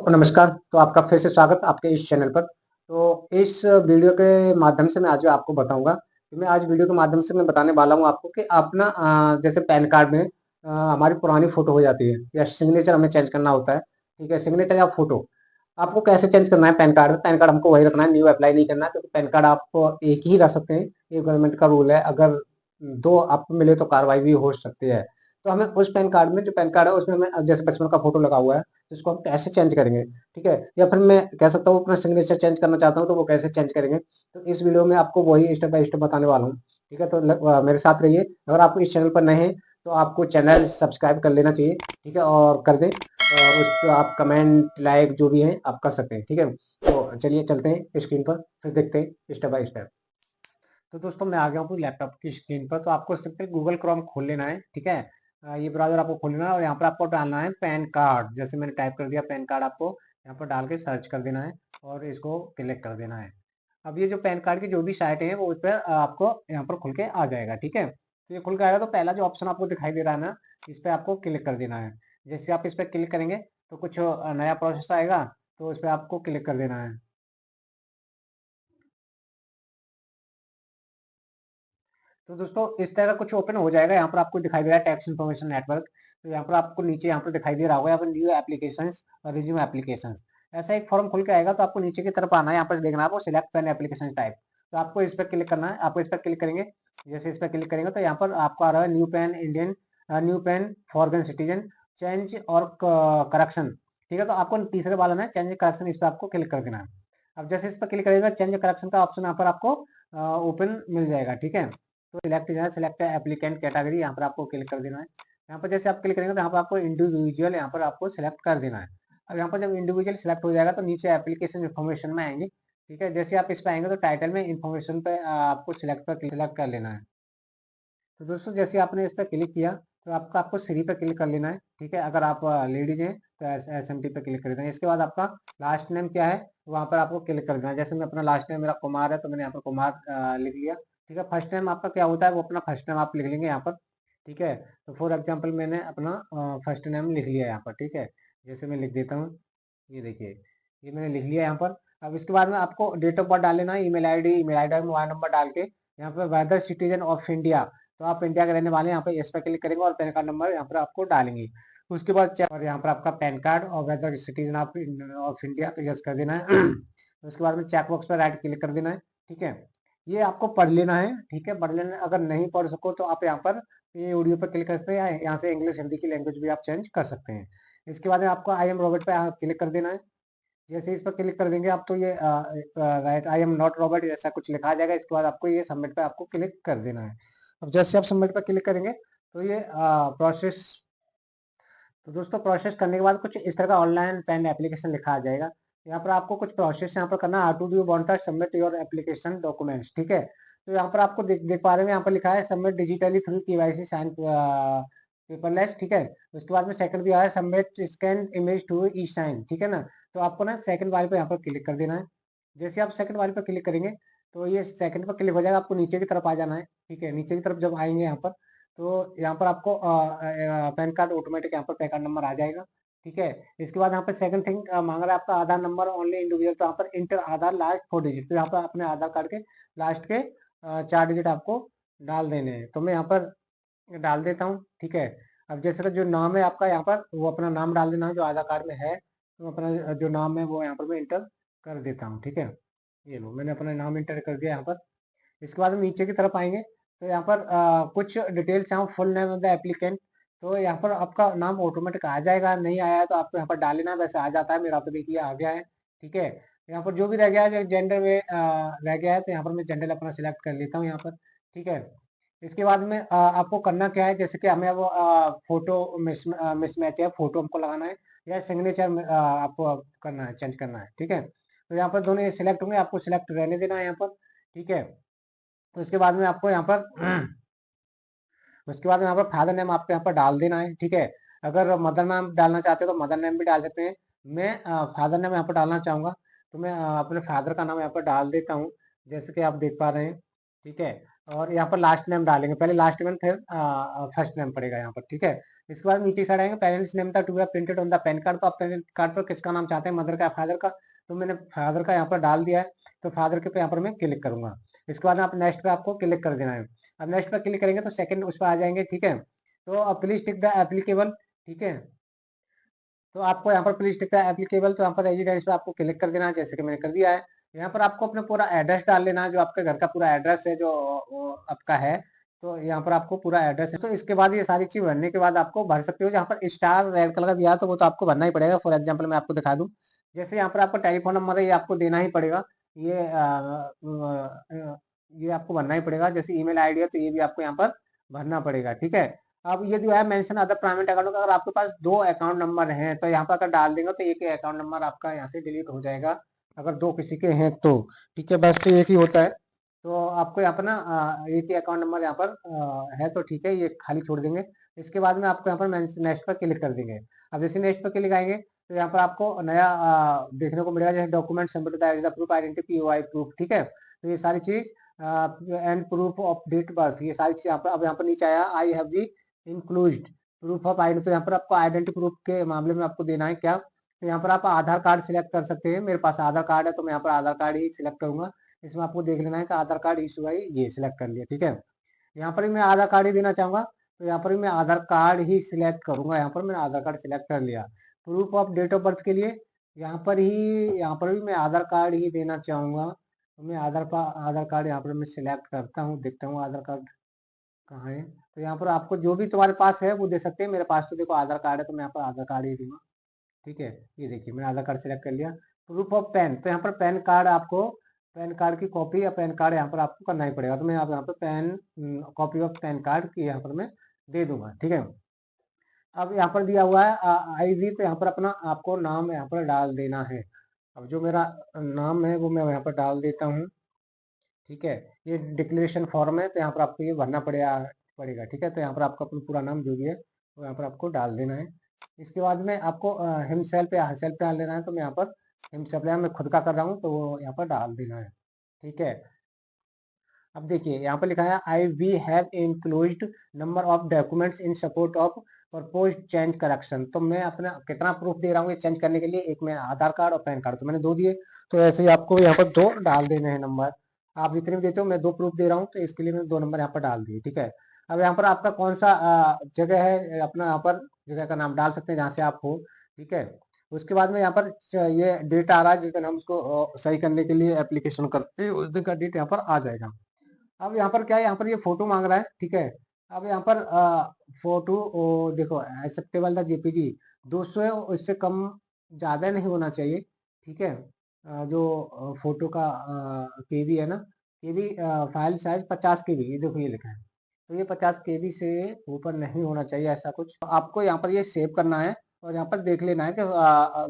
नमस्कार, तो आपका फिर से स्वागत आपके इस चैनल पर। तो इस वीडियो के माध्यम से मैं आज आपको बताऊँगा कि मैं आज वीडियो के माध्यम से मैं बताने वाला हूँ आपको कि आप ना जैसे पैन कार्ड में हमारी पुरानी फ़ोटो हो जाती है या सिग्नेचर हमें चेंज करना होता है, ठीक है? सिग्नेचर या फ़ोटो, आपको कैसे चेंज करना है पैन कार्ड में? पैन कार्ड हमको वही रखना है, न्यू अप्लाई नहीं करना है क्योंकि पैन कार्ड आप एक ही रख सकते हैं, ये गवर्नमेंट का रूल है। अगर 2 आपको मिले तो कार्रवाई भी हो सकती है। तो हमें उस पैन कार्ड में जो पैन कार्ड है उसमें हमें जैसे बचपन का फ़ोटो लगा हुआ है, तो इसको हम कैसे चेंज करेंगे, ठीक है? या फिर मैं कह सकता हूँ अपना सिग्नेचर चेंज करना चाहता हूँ, तो वो कैसे चेंज करेंगे? तो इस वीडियो में आपको वही स्टेप बाय स्टेप बताने वाला हूँ, ठीक है? तो मेरे साथ रहिए। अगर आप इस चैनल पर नए हैं, तो आपको चैनल सब्सक्राइब कर लेना चाहिए, ठीक है? और कर दें और उस पे आप कमेंट, लाइक जो भी है आप कर सकते हैं, ठीक है? तो चलिए चलते हैं स्क्रीन पर, फिर देखते हैं स्टेप बाय स्टेप। तो दोस्तों मैं आ गया हूँ अपनी लैपटॉप की स्क्रीन पर, तो आपको सिंपल गूगल क्रोम खोल लेना है, ठीक है? ये ब्राउज़र आपको खोल लेना है और यहाँ पर आपको डालना है पैन कार्ड। जैसे मैंने टाइप कर दिया पैन कार्ड, आपको यहाँ पर डाल के सर्च कर देना है और इसको क्लिक कर देना है। अब ये जो पैन कार्ड की जो भी साइट है वो उस पे आपको यहाँ पर खुल के आ जाएगा, ठीक है? तो ये खुल के आएगा तो पहला जो ऑप्शन आपको दिखाई दे रहा है ना, इस पे आपको क्लिक कर देना है। जैसे आप इस पे क्लिक करेंगे तो कुछ नया प्रोसेस आएगा, तो इस पे आपको क्लिक कर देना है। तो दोस्तों इस तरह का कुछ ओपन हो जाएगा। यहाँ पर आपको दिखाई दे रहा है टैक्स इन्फॉर्मेशन नेटवर्क। तो यहाँ पर आपको नीचे यहाँ पर दिखाई दे रहा होगा, यहाँ पर न्यू एप्लीकेशंस और रिज्यूम एप्लीकेशंस, ऐसा एक फॉर्म खुल के आएगा। तो आपको नीचे की तरफ आना है, यहाँ पर देखना है आपको सिलेक्ट पेन एप्लीकेशन टाइप। तो आपको इस पर क्लिक करना है। आपको इस पर क्लिक करेंगे, जैसे इस पर क्लिक करेंगे तो यहाँ पर आपको आ रहा है new PAN Indian, new PAN foreign citizen, change और करेक्शन, ठीक है? तो आपको तीसरे वाला ना चेंज करेक्शन, इस पर आपको क्लिक कर देना है। अब जैसे इस पर क्लिक करेगा चेंज करेक्शन का ऑप्शन यहाँ पर आपको ओपन मिल जाएगा, ठीक है? तो सिलेक्ट जो है सिलेक्ट एप्लीकेंट कैटेगरी, यहाँ पर आपको क्लिक कर देना है। यहाँ पर जैसे आप क्लिक करेंगे तो यहाँ पर आपको इंडिविजुअल यहाँ पर आपको सिलेक्ट कर देना है। अब यहाँ पर जब इंडिविजुअल सिलेक्ट हो जाएगा तो नीचे एप्लीकेशन इन्फॉर्मेशन में आएंगे, ठीक है? जैसे आप इस पर आएंगे तो टाइटल में इन्फॉर्मेशन पे आपको सिलेक्ट पर सिलेक्ट कर लेना है। तो दोस्तों जैसे आपने इस पर क्लिक किया तो आपका आपको श्री पे क्लिक कर लेना है, ठीक है? अगर आप लेडीज हैं तो SMT पे क्लिक कर देना है। इसके बाद आपका लास्ट नेम क्या है वहाँ पर आपको क्लिक कर देना है। जैसे मैं अपना लास्ट नेम मेरा कुमार है तो मैंने यहाँ पर कुमार लिख लिया, ठीक है? फर्स्ट नेम आपका क्या होता है वो अपना फर्स्ट नेम आप लिख लेंगे यहाँ पर, ठीक है? तो फॉर एग्जाम्पल मैंने अपना फर्स्ट नेम लिख लिया यहाँ पर, ठीक है? जैसे मैं लिख देता हूँ, ये देखिए, ये मैंने लिख लिया यहाँ पर। अब इसके बाद में आपको डेट ऑफ बर्थ डाल लेना है, ईमेल आईडी मोबाइल नंबर डाल के यहाँ पे वेदर सिटीजन ऑफ इंडिया, तो आप इंडिया के रहने वाले हैं, यहाँ पे इस पे क्लिक करेंगे और पैन कार्ड नंबर यहाँ पर आपको डालेंगे। उसके बाद और यहाँ पर आपका पैन कार्ड और वेदर सिटीजन ऑफ इंडिया, तो यस कर देना है। उसके बाद में चेक बॉक्स पर राइट क्लिक कर देना है, ठीक है? ये आपको पढ़ लेना है, ठीक है? पढ़ लेना, अगर नहीं पढ़ सको तो आप यहाँ पर ये ऑडियो पर क्लिक कर सकते हैं, यहाँ से इंग्लिश हिंदी की लैंग्वेज भी आप चेंज कर सकते हैं। इसके बाद में आपको आई एम रॉबर्ट पे क्लिक कर देना है। जैसे इस पर क्लिक कर देंगे आप तो ये right I am not Robert ऐसा कुछ लिखा आ जाएगा। इसके बाद आपको ये सबमिट पे आपको क्लिक कर देना है। अब जैसे आप सबमिट पे क्लिक करेंगे तो ये प्रोसेस, तो दोस्तों प्रोसेस करने के बाद कुछ इस तरह का ऑनलाइन पेन एप्लीकेशन लिखा आ जाएगा। यहाँ पर आपको कुछ प्रोसेस यहाँ पर करना है। How to do want to submit your application documents, ठीक है? तो यहाँ पर आपको देख पा रहे हैं, यहाँ पर लिखा है submit digitally through KYC sign paperless, ठीक है? उसके बाद में सेकंड भी आया है submit scan image to e sign, ठीक है ना? तो आपको ना सेकंड वाले पे यहाँ पर क्लिक कर देना है। जैसे आप सेकंड वाले पर क्लिक करेंगे तो ये सेकंड पर क्लिक हो जाएगा, आपको नीचे की तरफ आ जाना है, ठीक है? नीचे की तरफ जब आएंगे यहाँ पर तो यहाँ पर आपको पैन कार्ड ऑटोमेटिक यहाँ पर पैन कार्ड नंबर आ जाएगा, ठीक है? इसके बाद यहाँ पर सेकंड थिंग मांग रहा है आपका आधार नंबर ओनली इंडिविजुअल, तो यहाँ पर इंटर आधार लास्ट 4 डिजिट, तो यहाँ पर अपने आधार कार्ड के लास्ट के 4 डिजिट आपको डाल देने हैं। तो मैं यहाँ पर डाल देता हूँ, ठीक है? अब जैसे का जो नाम है आपका यहाँ पर वो अपना नाम डाल देना है जो आधार कार्ड में है। तो अपना जो नाम है वो यहाँ पर मैं इंटर कर देता हूँ, ठीक है? ये लो मैंने अपना नाम इंटर कर दिया यहाँ पर। इसके बाद हम नीचे की तरफ आएंगे तो यहाँ पर कुछ डिटेल्स यहाँ full name of the applicant, तो यहाँ पर आपका नाम ऑटोमेटिक आ जाएगा। नहीं आया है तो आपको यहाँ पर डाल लेना है, वैसे आ जाता है, मेरा तो देखिए आ गया है, ठीक है? यहाँ पर जो भी रह गया है जेंडर में रह गया है तो यहाँ पर मैं जेंडर अपना सिलेक्ट कर लेता हूँ यहाँ पर, ठीक है? इसके बाद में आपको करना क्या है, जैसे कि हमें वो फोटो मिसमैच है, फोटो हमको लगाना है या सिग्नेचर आपको करना है, चेंज करना है, ठीक है? तो यहाँ पर दोनों सिलेक्ट होंगे, आपको सिलेक्ट रहने देना है यहाँ पर, ठीक है? तो उसके बाद में आपको यहाँ पर उसके बाद यहाँ पर फादर नेम आपको यहाँ पर डाल देना है, ठीक है? अगर मदर नेम डालना चाहते हो तो मदर नेम भी डाल सकते हैं। मैं फादर नेम यहाँ पर डालना चाहूँगा तो मैं अपने फादर का नाम यहाँ पर डाल देता हूँ, जैसे कि आप देख पा रहे हैं, ठीक है? और यहाँ पर लास्ट नेम डालेंगे, पहले लास्ट नेम फिर फर्स्ट नेम पड़ेगा यहाँ पर, ठीक है? इसके बाद नीचे साइड आएंगे, पेरेंट्स नेम था to be printed on the PAN card, तो आप पैन कार्ड पर किसका नाम चाहते हैं, मदर का, फादर का, तो मैंने फादर का यहाँ पर डाल दिया है, तो फादर के पे यहाँ पर मैं क्लिक करूंगा। इसके बाद आप नेक्स्ट पे आपको क्लिक कर देना है। अब नेक्स्ट पे क्लिक करेंगे तो सेकंड उस पर आ जाएंगे, ठीक है। तो अब प्लीज टिक द एप्लीकेबल, ठीक है। तो आपको यहाँ पर प्लीज टिक द एप्लीकेबल, तो यहाँ पर रेजिडेंस पे आपको क्लिक कर देना है, जैसे कि मैंने कर दिया है। यहाँ पर आपको अपना पूरा एड्रेस डाल लेना है, जो आपके घर का पूरा एड्रेस है, जो आपका है। तो यहाँ पर आपको पूरा एड्रेस है, तो इसके बाद ये सारी चीज भरने के बाद आपको भर सकते हो। जहाँ पर स्टार रेड कलर का दिया है तो वो तो आपको भरना ही पड़ेगा। फॉर एग्जाम्पल मैं आपको दिखा दूं, जैसे यहाँ पर आपका टेलीफोन नंबर है, ये आपको देना ही पड़ेगा। ये ये आपको भरना ही पड़ेगा। जैसे ईमेल आईडी है तो ये भी आपको यहाँ पर भरना पड़ेगा, ठीक है। अब ये जो है मेंशन अदर प्राइवेट अकाउंट, अगर आपके पास 2 अकाउंट नंबर हैं तो यहाँ पर अगर डाल देंगे तो एक ही अकाउंट नंबर आपका यहाँ से डिलीट हो जाएगा, अगर 2 किसी के हैं तो, ठीक है। बस तो एक ही होता है, तो आपको यहाँ पर ना एक ही अकाउंट नंबर यहाँ पर है तो ठीक है, ये खाली छोड़ देंगे। इसके बाद में आपको यहाँ पर नेक्स्ट पर क्लिक कर देंगे। अब जैसे नेक्स्ट पर क्लिक आएंगे तो यहाँ पर आपको नया देखने को मिलेगा, जैसे document submitted proof identity POI proof, ठीक है। तो ये सारी चीज and proof of date birth, ये सारी चीज यहाँ पर, अब यहाँ पर नीचे आया I have the included proof of identity, तो यहाँ पर आपको आइडेंटिटी प्रूफ के मामले में आपको देना है क्या, तो यहाँ पर आप आधार कार्ड सिलेक्ट कर सकते हैं। मेरे पास आधार कार्ड है तो मैं यहाँ पर आधार कार्ड ही सिलेक्ट करूंगा। इसमें आपको देख लेना है कि आधार कार्ड इशू है, ये सिलेक्ट कर लिया, ठीक है। यहाँ पर भी मैं आधार कार्ड ही देना चाहूंगा, तो यहाँ पर भी मैं आधार कार्ड ही सिलेक्ट करूंगा। यहाँ पर मैंने आधार कार्ड सिलेक्ट कर लिया। Proof of date of birth के लिए यहाँ पर भी मैं आधार कार्ड ही देना चाहूंगा, तो मैं आधार कार्ड यहाँ पर मैं सिलेक्ट करता हूँ, देखता हूँ आधार कार्ड कहाँ है। तो यहाँ पर आपको जो भी तुम्हारे पास है वो दे सकते हैं। मेरे पास तो देखो आधार कार्ड है, तो मैं यहाँ पर आधार कार्ड ही दूंगा, ठीक है। ये देखिए मैंने आधार कार्ड सिलेक्ट कर लिया। प्रूफ ऑफ पैन, तो यहाँ पर पैन कार्ड आपको, पैन कार्ड की कॉपी या पैन कार्ड यहाँ पर आपको करना ही पड़ेगा, तो मैं यहाँ पर pan copy of pan card की यहाँ पर मैं दे दूंगा, ठीक है। अब यहाँ पर दिया हुआ है आईवी, तो यहाँ पर अपना आपको नाम यहाँ पर डाल देना है। अब जो मेरा नाम है वो मैं यहाँ पर डाल देता हूँ, ठीक है। ये डिक्लेरेशन फॉर्म है, तो यहाँ पर आपको ये भरना पड़ेगा, ठीक है। तो यहाँ पर आपका अपना पूरा नाम जो भी है वो यहाँ पर आपको डाल देना है। इसके बाद में आपको हिमसेल्फ या हरसेल्फ डाल देना है, तो मैं यहाँ पर हिमसेल्फ, मैं खुद का कर रहा हूँ तो वो यहाँ पर डाल देना है, ठीक है। अब देखिए यहाँ पर लिखा है I we have included number of documents in support of propose change correction, तो मैं अपना कितना प्रूफ दे रहा हूँ ये चेंज करने के लिए, एक मैं आधार कार्ड और पैन कार्ड, तो मैंने 2 दिए। तो ऐसे ही आपको यहाँ पर 2 डाल देने हैं नंबर। आप जितने भी देते हो, मैं 2 प्रूफ दे रहा हूँ तो इसके लिए मैंने 2 नंबर यहाँ पर डाल दिए, ठीक है। अब यहाँ पर आपका कौन सा जगह है, अपना यहाँ पर जगह का नाम डाल सकते हैं जहाँ से आप हो, ठीक है। उसके बाद में यहाँ पर ये डेट आ रहा है जिस दिन हम उसको सही करने के लिए एप्लीकेशन करते हैं, उस दिन का डेट यहाँ पर आ जाएगा। अब यहाँ पर क्या है, यहाँ पर ये फोटो मांग रहा है, ठीक है। अब यहाँ पर फोटो देखो एक्सेप्टेबल था जेपीजी 200 है, इससे कम ज़्यादा नहीं होना चाहिए, ठीक है। जो फोटो का केबी है ना, केबी फाइल साइज 50 केबी, ये देखो ये लिखा है, तो ये 50 केबी से ऊपर नहीं होना चाहिए ऐसा कुछ। तो आपको यहाँ पर ये सेव करना है और यहाँ पर देख लेना है कि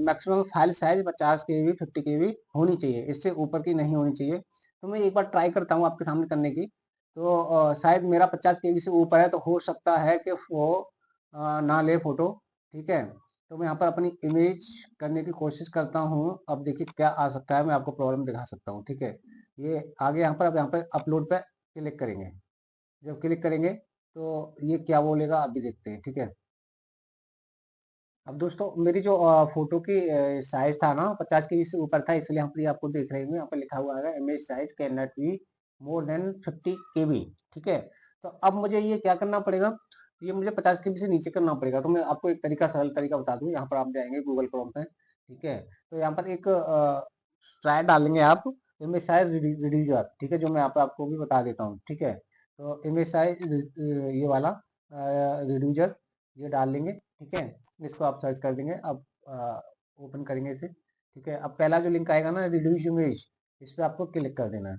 मैक्सिमम फाइल साइज 50 केबी 50 केबी होनी चाहिए, इससे ऊपर की नहीं होनी चाहिए। तो मैं एक बार ट्राई करता हूँ आपके सामने करने की, तो शायद मेरा 50 केबी से ऊपर है, तो हो सकता है कि वो ना ले फोटो, ठीक है। तो मैं यहाँ पर अपनी इमेज करने की कोशिश करता हूँ। अब देखिए क्या आ सकता है, मैं आपको प्रॉब्लम दिखा सकता हूँ, ठीक है। ये आगे यहाँ पर, अब यहाँ पर अपलोड पे क्लिक करेंगे। जब क्लिक करेंगे तो ये क्या बोलेगा अभी देखते हैं, ठीक है। अब दोस्तों मेरी जो फोटो की साइज था ना 50 के से ऊपर था, इसलिए यहाँ पर आपको देख रहे होंगे यहाँ पर लिखा हुआ है image size can not be more than 50 केबी, ठीक है। तो अब मुझे ये क्या करना पड़ेगा, ये मुझे 50 केबी से नीचे करना पड़ेगा। तो मैं आपको एक तरीका, सरल तरीका बता दूं। यहाँ पर आप जाएंगे गूगल क्रोम पे, ठीक है। तो यहाँ पर एक ट्राई डालेंगे आप, इमेज साइज रिड्यूसर, ठीक है, जो मैं यहाँ पर आपको भी बता देता हूँ, ठीक है। तो इमेज साइज ये वाला रिड्यूसर ये डाल लेंगे, ठीक है। इसको आप सर्च कर देंगे। अब ओपन करेंगे इसे, ठीक है। अब पहला जो लिंक आएगा ना रिड्यूस इमेज, इस पर आपको क्लिक कर देना है,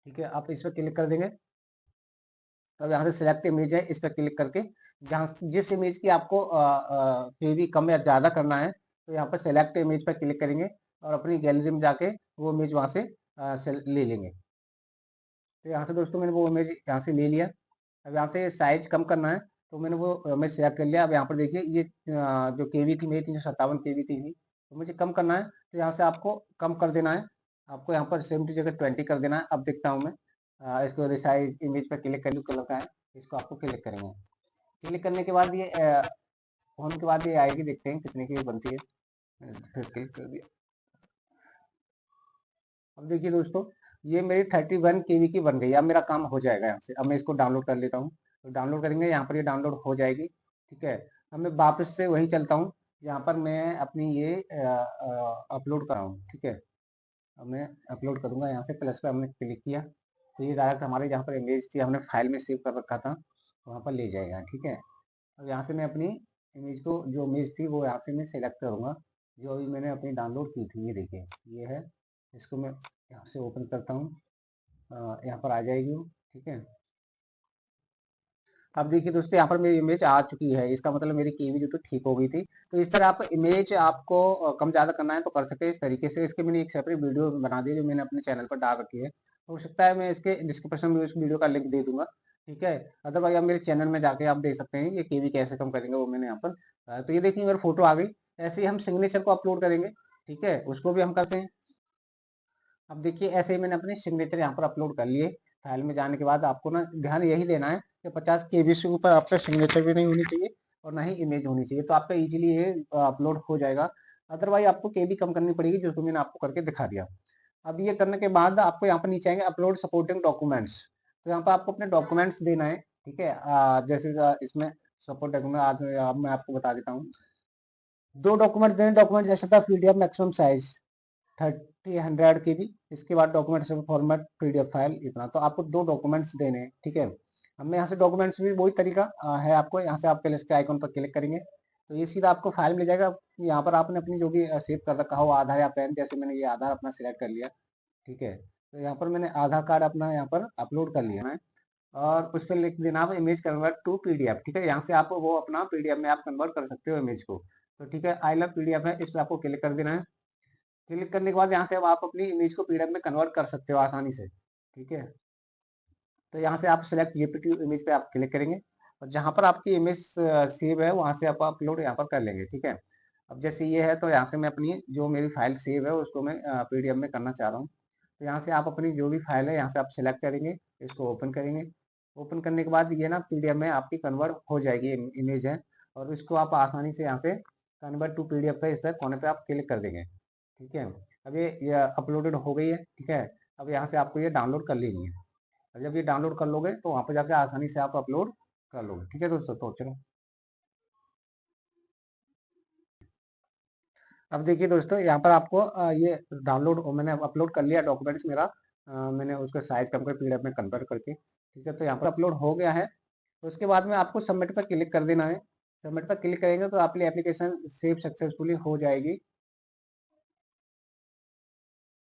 ठीक है। आप इस पर क्लिक कर देंगे, तो यहाँ से सिलेक्ट इमेज है, इस पर क्लिक करके जहाँ जिस इमेज की आपको केवी कम या ज़्यादा करना है, तो यहाँ पर सिलेक्ट इमेज पर क्लिक करेंगे और अपनी गैलरी में जाके वो इमेज वहाँ से ले लेंगे। तो यहाँ से दोस्तों मैंने वो इमेज यहाँ से ले लिया। अब यहाँ से साइज कम करना है, तो मैंने वो इमेज सेलेक्ट कर लिया। अब यहाँ पर देखिए ये जो केवी थी मेरी 357 केवी थी, तो मुझे कम करना है, तो यहाँ से आपको कम कर देना है। आपको यहाँ पर 70 जगह 20 कर देना है। अब देखता हूँ मैं इसको रिसाइज इमेज पर क्लिक कर, कलर का है, इसको आपको क्लिक करेंगे। क्लिक करने के बाद ये होने के बाद ये आएगी, देखते हैं कितने की बनती है। फिर क्लिक कर दिया। अब देखिए दोस्तों, ये मेरी 31 केबी की बन गई। अब मेरा काम हो जाएगा यहाँ से। अब मैं इसको डाउनलोड कर लेता हूँ। तो डाउनलोड करेंगे, यहाँ पर ये डाउनलोड हो जाएगी। ठीक है, अब मैं वापस से वही चलता हूँ यहाँ पर मैं अपनी ये अपलोड कर रहा हूँ। ठीक है, अब मैं अपलोड करूँगा। यहाँ से प्लस पे हमने क्लिक किया तो ये डायरेक्ट हमारे जहाँ पर इमेज थी हमने फाइल में सेव कर रखा था वहाँ पर ले जाएगा। ठीक है, अब यहाँ से मैं अपनी इमेज को, जो इमेज थी वो यहाँ से मैं सेलेक्ट करूँगा, जो अभी मैंने अपनी डाउनलोड की थी। ये देखिए, ये है। इसको मैं यहाँ से ओपन करता हूँ, यहाँ पर आ जाएगी वो। ठीक है, अब देखिए दोस्तों, यहाँ पर मेरी इमेज आ चुकी है। इसका मतलब मेरी केवी जो तो ठीक हो गई थी। तो इस तरह आप इमेज आपको कम ज़्यादा करना है तो कर सकते हैं इस तरीके से। इसके मैंने एक सेपरेट वीडियो बना दी जो मैंने अपने चैनल पर डाल रखी है। हो सकता है मैं इसके डिस्क्रिप्शन में उस वीडियो का लिंक दे दूंगा। ठीक है, अदरवाइज आप मेरे चैनल में जाके आप देख सकते हैं ये केवी कैसे कम करेंगे, वो मैंने यहाँ पर तो ये देखिए मेरी फोटो आ गई। ऐसे ही हम सिग्नेचर को अपलोड करेंगे। ठीक है, उसको भी हम करते हैं। अब देखिए, ऐसे ही मैंने अपने सिग्नेचर यहाँ पर अपलोड कर लिए। फाइल में जाने के बाद आपको ना ध्यान यही देना है कि 50 केबी से ऊपर आपका सिग्नेचर भी नहीं होनी चाहिए और ना ही इमेज होनी चाहिए, तो आपका इजीली ये अपलोड हो जाएगा। अदरवाइज आपको केबी कम करनी पड़ेगी, जो कि मैंने आपको करके दिखा दिया। अब ये करने के बाद आपको यहाँ पर नीचे आएंगे अपलोड सपोर्टिंग डॉक्यूमेंट्स। तो यहाँ पर आपको अपने डॉक्यूमेंट्स देना है। ठीक है, जैसे इसमें सपोर्ट डॉक्यूमेंट आज मैं आपको बता देता हूँ। दो डॉक्यूमेंट्स देने, डॉक्यूमेंट जैसे था पीडीएफ मैक्सिमम साइज 30 100 की भी। इसके बाद डॉक्यूमेंट्स फॉर्मेट पीडीएफ फाइल इतना, तो आपको दो डॉक्यूमेंट्स देने हैं। ठीक है, अब मैं यहाँ से डॉक्यूमेंट्स भी वही तरीका है आपको। यहाँ से आप पहले इसके आइकन पर क्लिक करेंगे तो ये सीधा आपको फाइल मिल जाएगा। यहाँ पर आपने अपनी जो भी सेव कर रखा हो, आधार या पैन, जैसे मैंने ये आधार अपना सिलेक्ट कर लिया। ठीक है, तो यहाँ पर मैंने आधार कार्ड अपना यहाँ पर अपलोड कर लिया है और उस पर लिख देना आप इमेज कन्वर्ट टू पीडीएफ। ठीक है, यहाँ से आप वो अपना पीडीएफ में आप कन्वर्ट कर सकते हो इमेज को। तो ठीक है, आई लव पीडीएफ है, इस पर आपको क्लिक कर देना है। क्लिक करने के बाद यहाँ से अब आप अपनी इमेज को पीडीएफ में कन्वर्ट कर सकते हो आसानी से। ठीक है, तो यहाँ से आप सिलेक्ट जेपीटी इमेज पे आप क्लिक करेंगे और जहाँ पर आपकी इमेज सेव है वहाँ से आप अपलोड यहाँ पर कर लेंगे। ठीक है, अब जैसे ये है तो यहाँ से मैं अपनी जो मेरी फाइल सेव है उसको मैं पीडीएफ में करना चाह रहा हूँ। तो यहाँ से आप अपनी जो भी फाइल है यहाँ से आप सिलेक्ट करेंगे, इसको ओपन करेंगे। ओपन करने के बाद ये ना पीडीएफ में आपकी कन्वर्ट हो जाएगी इमेज है, और इसको आप आसानी से यहाँ से कन्वर्ट टू पीडीएफ पे इस पर कोने पे आप क्लिक कर देंगे। ठीक है, अब ये अपलोडेड हो गई है। ठीक है, अब यहाँ से आपको ये डाउनलोड कर लेनी है। और जब ये डाउनलोड कर लोगे तो वहाँ पे जाके आसानी से आप अपलोड कर लोगे। ठीक है दोस्तों, तो चलो अब देखिए दोस्तों, यहाँ पर आपको ये डाउनलोड मैंने अपलोड कर लिया डॉक्यूमेंट्स मेरा। मैंने उसका साइज कम कर पीडीएफ में कन्वर्ट करके। ठीक है, तो यहाँ पर अपलोड हो गया है। तो उसके बाद में आपको सबमिट पर क्लिक कर देना है। सबमिट पर क्लिक करेंगे तो आपकी एप्लीकेशन सेव सक्सेसफुली हो जाएगी।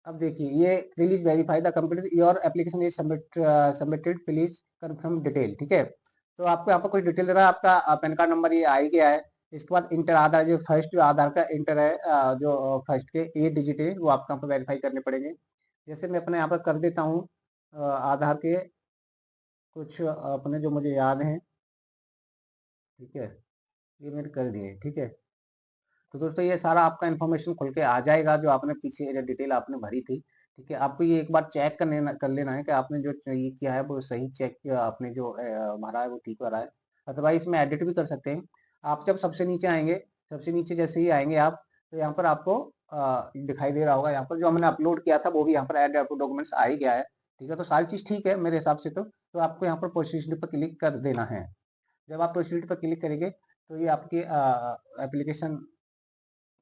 अब देखिए, ये please verify the complete your application is submitted, please confirm detail. ठीक है, तो आपको यहाँ पर कुछ डिटेल दे रहा है। आपका पैन कार्ड नंबर ये आ ही गया है। इसके बाद इंटर आधार, जो फर्स्ट जो आधार का इंटर है, जो फर्स्ट के 8 डिजिट है वो आपको यहाँ पर वेरीफाई करने पड़ेंगे। जैसे मैं अपने यहाँ पर कर देता हूँ आधार के कुछ अपने जो मुझे याद हैं। ठीक है, ये मैंने कर दिए। ठीक है, तो दोस्तों ये सारा आपका इन्फॉर्मेशन खुल के आ जाएगा जो आपने पीछे जो डिटेल आपने भरी थी। ठीक है, आपको ये एक बार चेक कर लेना है कि आपने जो ये किया है वो सही चेक किया, आपने जो भरा है वो ठीक भरा है। अदरवाइज इसमें एडिट भी कर सकते हैं। आप जब सबसे नीचे आएंगे, सबसे नीचे जैसे ही आएंगे आप, तो यहाँ पर आपको दिखाई दे रहा होगा, यहाँ पर जो हमने अपलोड किया था वो भी यहाँ पर एड डॉक्यूमेंट्स आ ही गया है। ठीक है, तो सारी चीज़ ठीक है मेरे हिसाब से। तो आपको यहाँ पर प्रोसीड पर क्लिक कर देना है। जब आप प्रोसीड पर क्लिक करेंगे तो ये आपकी एप्लीकेशन,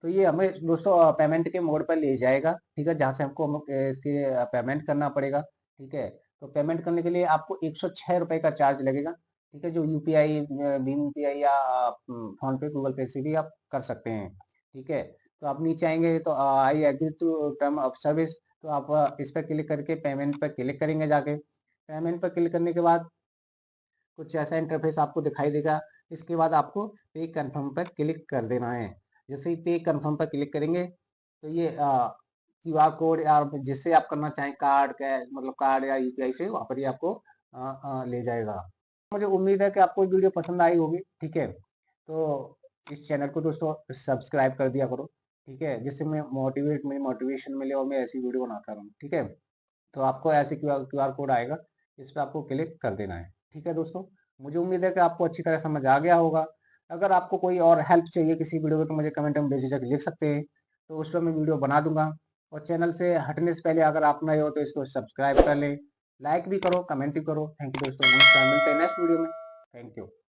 तो ये हमें दोस्तों पेमेंट के मोड पर ले जाएगा। ठीक है, जहाँ से हमको इसके पेमेंट करना पड़ेगा। ठीक है, तो पेमेंट करने के लिए आपको 106 रुपये का चार्ज लगेगा। ठीक है, जो यूपीआई, भीम यूपीआई या फोन पे, गूगल पे से भी आप कर सकते हैं। ठीक है, तो आप नीचे आएंगे तो I agree to term of service, तो आप इस पर क्लिक करके पेमेंट पर क्लिक करेंगे। जाके पेमेंट पर क्लिक करने के बाद कुछ ऐसा इंटरफेस आपको दिखाई देगा। इसके बाद आपको पे कंफर्म पर क्लिक कर देना है। जैसे ही पे कंफर्म पर क्लिक करेंगे तो ये क्यूआर कोड या जिससे आप करना चाहें, कार्ड का मतलब कार्ड या यूपीआई से, वहाँ पर ही आपको ले जाएगा। मुझे उम्मीद है कि आपको वीडियो पसंद आई होगी। ठीक है, तो इस चैनल को दोस्तों सब्सक्राइब कर दिया करो। ठीक है, जिससे मैं मुझे मोटिवेशन मिले और मैं ऐसी वीडियो बनाता रहूँ। ठीक है, तो आपको ऐसे क्यूआर कोड आएगा, इस पर आपको क्लिक कर देना है। ठीक है दोस्तों, मुझे उम्मीद है कि आपको अच्छी तरह समझ आ गया होगा। अगर आपको कोई और हेल्प चाहिए किसी वीडियो को तो मुझे कमेंट में बेझिझक लिख सकते हैं, तो उस पर मैं वीडियो बना दूंगा। और चैनल से हटने से पहले अगर आप नए हो तो इसको सब्सक्राइब कर लें, लाइक भी करो, कमेंट भी करो। थैंक यू दोस्तों, नमस्कार, मिलते हैं नेक्स्ट वीडियो में। Thank you.